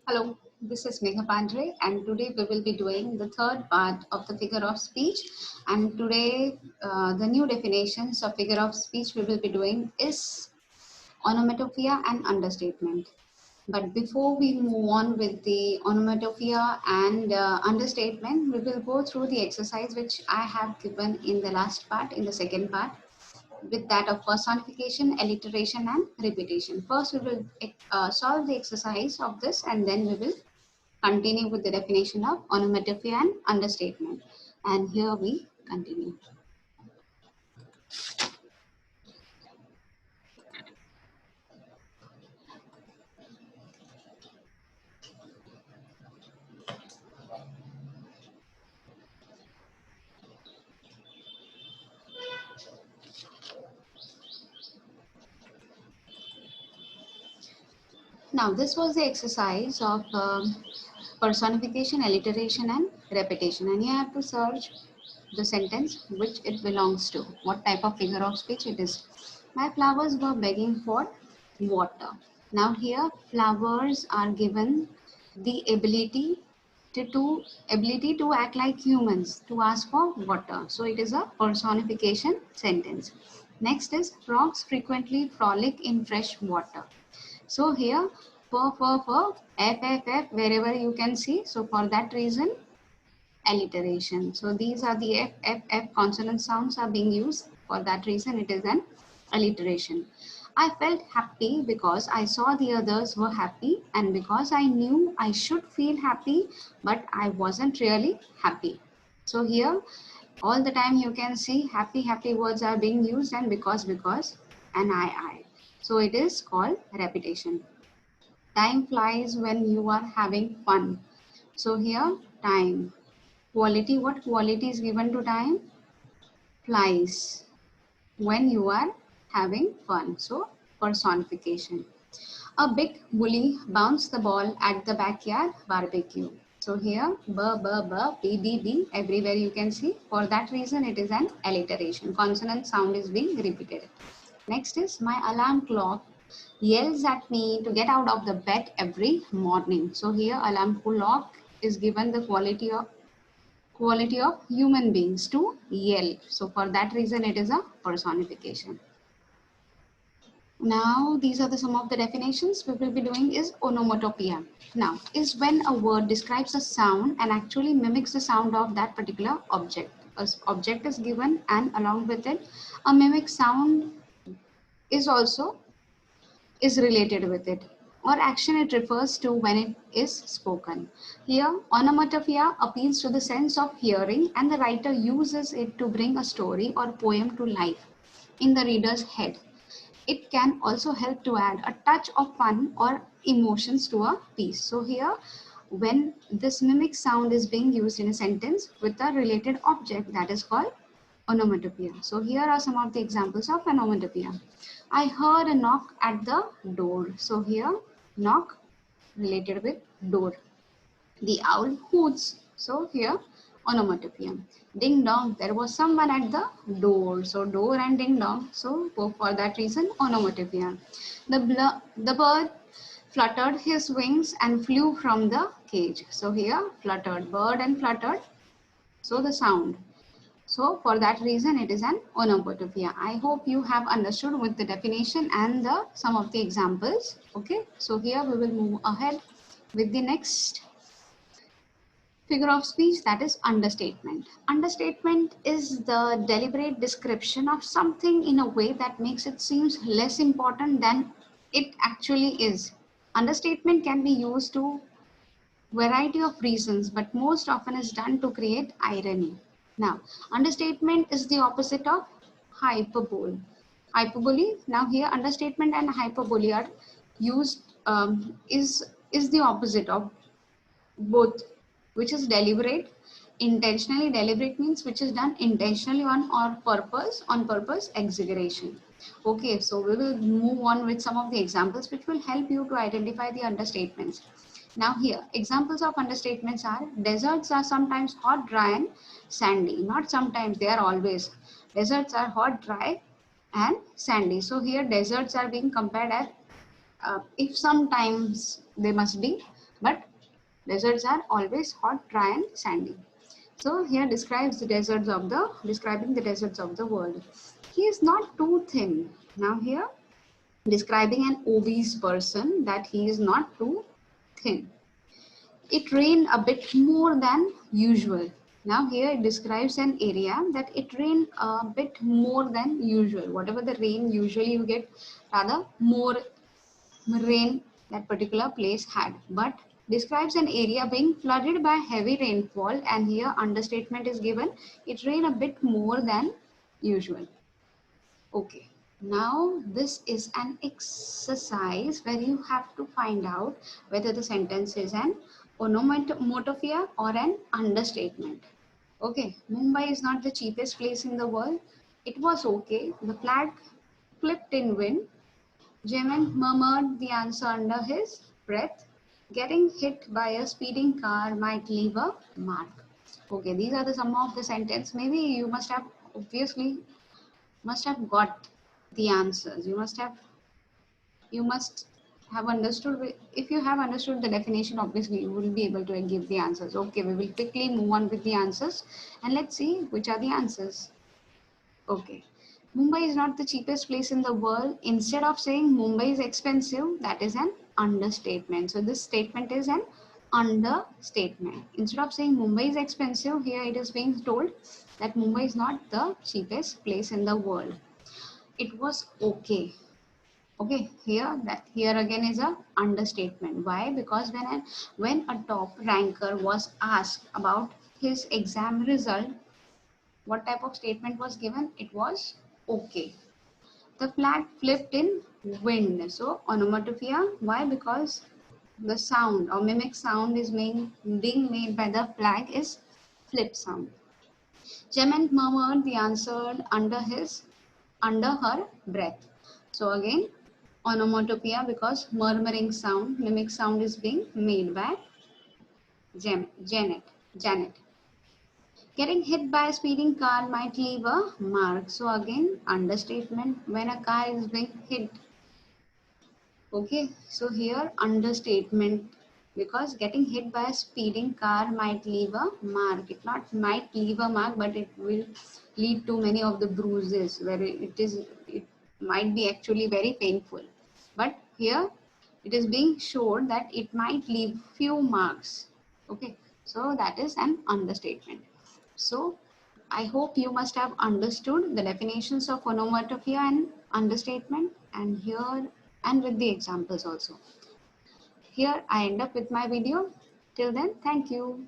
Hello, this is Megha Pandre, and today we will be doing the third part of the figure of speech. And today, the new definitions of figure of speech we will be doing is onomatopoeia and understatement. But before we move on with the onomatopoeia and understatement, we will go through the exercise which I have given in the last part, in the second part, with that of personification, alliteration, and repetition. First, we will solve the exercise of this, and then we will continue with the definition of onomatopoeia and understatement. And here we continue. Now, this was the exercise of personification, alliteration, and repetition. And you have to search the sentence which it belongs to, what type of figure of speech it is. My flowers were begging for water. Now here flowers are given the ability to act like humans, to ask for water. So it is a personification sentence. Next is frogs frequently frolic in fresh water. So here f, wherever you can see. So for that reason, alliteration. So these are the f consonant sounds are being used. For that reason, it is an alliteration. I felt happy because I saw the others were happy and because I knew I should feel happy, but I wasn't really happy. So here, all the time you can see happy words are being used, and because, and I. So it is called repetition. Time flies when you are having fun. So here, time. Quality, what quality is given to time? Flies when you are having fun. So personification. A big bully bounced the ball at the backyard barbecue. So here b, everywhere you can see. For that reason it is an alliteration. Consonant sound is being repeated. Next is my alarm clock yells at me to get out of the bed every morning. So here alarm clock is given the quality of human beings to yell. So for that reason, it is a personification. Now, these are some of the definitions we will be doing is onomatopoeia. Now, is when a word describes a sound and actually mimics the sound of that particular object. An object is given and along with it, a mimic sound is also is related with it, or action it refers to when it is spoken. Here, onomatopoeia appeals to the sense of hearing and the writer uses it to bring a story or poem to life in the reader's head. It can also help to add a touch of fun or emotions to a piece. So here, when this mimic sound is being used in a sentence with a related object, that is called onomatopoeia. So here are some of the examples of onomatopoeia. I heard a knock at the door. So here, knock related with door. The owl hoots. So here, onomatopoeia. Ding dong, there was someone at the door. So door and ding dong. So for that reason, onomatopoeia. The bird fluttered his wings and flew from the cage. So here, fluttered, bird and fluttered. So the sound. So for that reason, it is an onomatopoeia. I hope you have understood with the definition and some of the examples. Okay, so here we will move ahead with the next figure of speech, that is understatement. Understatement is the deliberate description of something in a way that makes it seems less important than it actually is. Understatement can be used to variety of reasons, but most often is done to create irony. Now, understatement is the opposite of hyperbole. Hyperbole, now here understatement and hyperbole are used, is the opposite of both, which is deliberate. Intentionally deliberate means which is done intentionally on purpose exaggeration. Okay, so we will move on with some of the examples which will help you to identify the understatements. Now here, examples of understatements are deserts are sometimes hot, dry and sandy. Not sometimes, they are always. Deserts are hot, dry and sandy. So here deserts are being compared as if sometimes they must be but deserts are always hot, dry and sandy. So here describes the deserts of the, describing the deserts of the world. He is not too thin. Now here describing an obese person, that he is not too thin. It rained a bit more than usual. Now here it describes an area that it rained a bit more than usual. Whatever the rain usually you get, rather more rain that particular place had. But describes an area being flooded by heavy rainfall, and here understatement is given. It rained a bit more than usual. Okay, now this is an exercise where you have to find out whether the sentence is an onomatopoeia or an understatement. Okay, Mumbai is not the cheapest place in the world. It was okay. The flag flipped in wind. Jement murmured the answer under his breath. Getting hit by a speeding car might leave a mark. Okay, these are the some of the sentence. Maybe you must have obviously must have got the answers. You must have understood. If you have understood the definition, obviously you will be able to give the answers. Okay, we will quickly move on with the answers and let's see which are the answers. Okay, Mumbai is not the cheapest place in the world. Instead of saying Mumbai is expensive, that is an understatement. So this statement is an understatement. Instead of saying Mumbai is expensive, here it is being told that Mumbai is not the cheapest place in the world. It was okay. Okay, here again is a understatement. Why? Because when a top ranker was asked about his exam result, what type of statement was given? It was okay. The flag flipped in wind. So onomatopoeia. Why? Because the sound or mimic sound is being made by the flag is flip sound. Clement murmured the answer under her breath. So again, onomatopoeia because murmuring sound, mimic sound is being made by Janet. Getting hit by a speeding car might leave a mark. So again, understatement when a car is being hit. Okay, so here understatement because getting hit by a speeding car might leave a mark. It not might leave a mark, but it will lead to many of the bruises where it might be actually very painful. But here it is being showed that it might leave few marks. Okay, so that is an understatement. So I hope you must have understood the definitions of onomatopoeia and understatement, and here and with the examples also. Here I end up with my video. Till then, thank you.